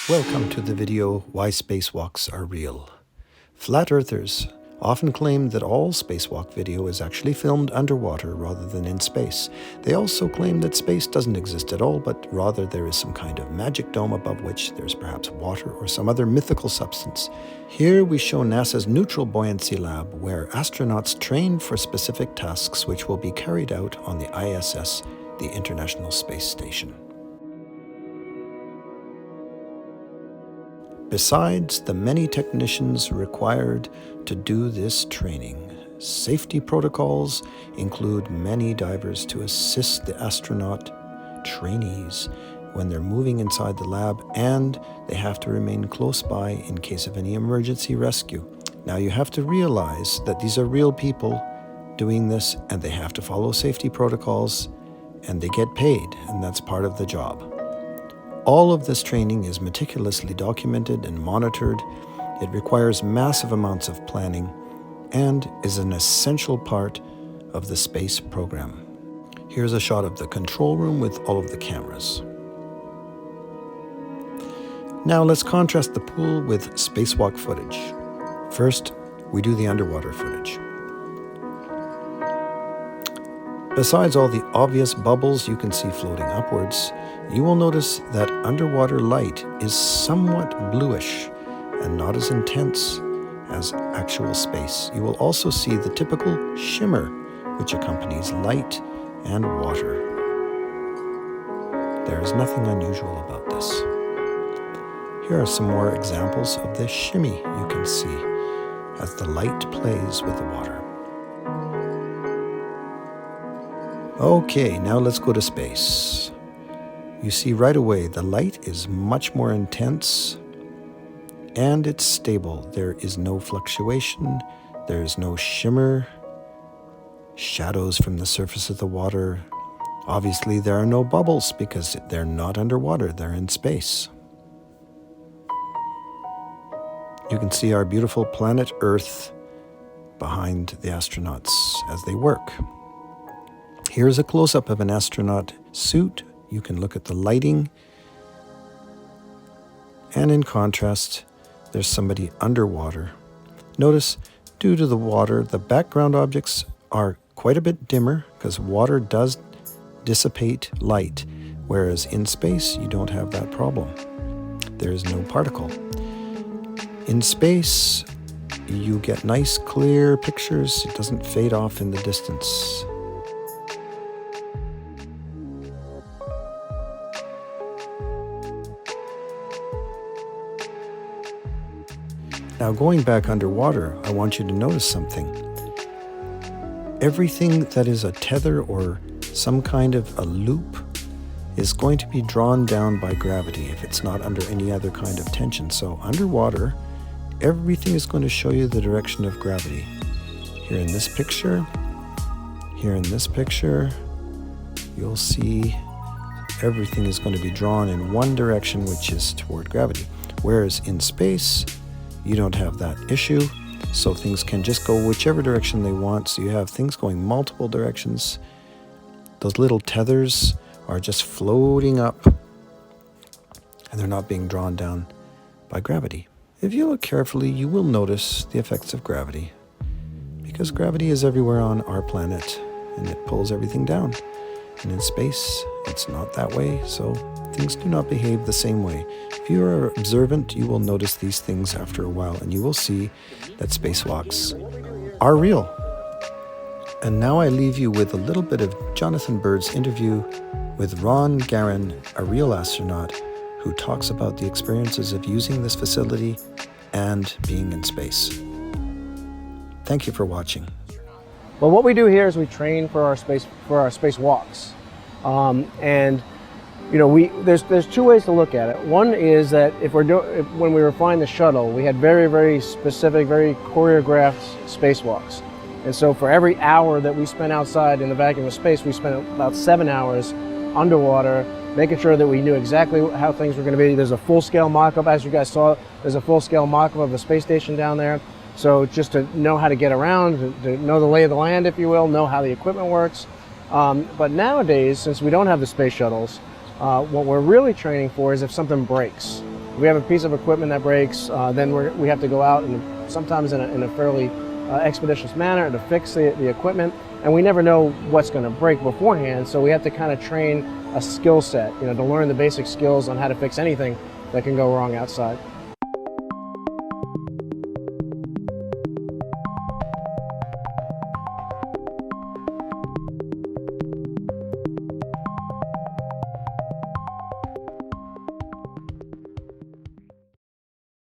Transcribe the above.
Welcome to the video, Why Spacewalks Are Real. Flat Earthers often claim that all spacewalk video is actually filmed underwater rather than in space. They also claim that space doesn't exist at all, but rather there is some kind of magic dome above which there's perhaps water or some other mythical substance. Here we show NASA's Neutral Buoyancy Lab, where astronauts train for specific tasks which will be carried out on the ISS, the International Space Station. Besides the many technicians required to do this training, safety protocols include many divers to assist the astronaut trainees when they're moving inside the lab, and they have to remain close by in case of any emergency rescue. Now you have to realize that these are real people doing this, and they have to follow safety protocols, and they get paid, and that's part of the job. All of this training is meticulously documented and monitored. It requires massive amounts of planning and is an essential part of the space program. Here's a shot of the control room with all of the cameras. Now let's contrast the pool with spacewalk footage. First, we do the underwater footage. Besides all the obvious bubbles you can see floating upwards, you will notice that underwater light is somewhat bluish and not as intense as actual space. You will also see the typical shimmer which accompanies light and water. There is nothing unusual about this. Here are some more examples of the shimmy you can see as the light plays with the water. Okay, now let's go to space. You see right away the light is much more intense and it's stable. There is no fluctuation, there is no shimmer, shadows from the surface of the water. Obviously there are no bubbles because they're not underwater, they're in space. You can see our beautiful planet Earth behind the astronauts as they work. Here's a close-up of an astronaut suit. You can look at the lighting. And in contrast, there's somebody underwater. Notice, due to the water, the background objects are quite a bit dimmer because water does dissipate light, whereas in space, you don't have that problem. There is no particle. In space, you get nice, clear pictures. It doesn't fade off in the distance. Now going back underwater, I want you to notice something. Everything that is a tether or some kind of a loop is going to be drawn down by gravity if it's not under any other kind of tension. So underwater, everything is going to show you the direction of gravity. Here in this picture, you'll see everything is going to be drawn in one direction, which is toward gravity. Whereas in space, you don't have that issue, so things can just go whichever direction they want. So you have things going multiple directions. Those little tethers are just floating up, and they're not being drawn down by gravity. If you look carefully, you will notice the effects of gravity, because gravity is everywhere on our planet, and it pulls everything down. And in space, it's not that way, so things do not behave the same way. If you are observant, you will notice these things after a while, and you will see that spacewalks are real. And now I leave you with a little bit of Jonathan Bird's interview with Ron Garan, a real astronaut, who talks about the experiences of using this facility and being in space. Thank you for watching. Well, what we do here is we train for our spacewalks, and you know, there's two ways to look at it. One is that when we were flying the shuttle, we had very, very specific, very choreographed spacewalks. And so for every hour that we spent outside in the vacuum of space, we spent about 7 hours underwater, making sure that we knew exactly how things were going to be. There's a full-scale mock-up, as you guys saw, there's a full-scale mock-up of the space station down there. So just to know how to get around, to know the lay of the land, if you will, know how the equipment works. But nowadays, since we don't have the space shuttles, what we're really training for is if something breaks. If we have a piece of equipment that breaks, then we have to go out and sometimes in a fairly expeditious manner to fix the equipment. And we never know what's going to break beforehand, so we have to kind of train a skill set, to learn the basic skills on how to fix anything that can go wrong outside.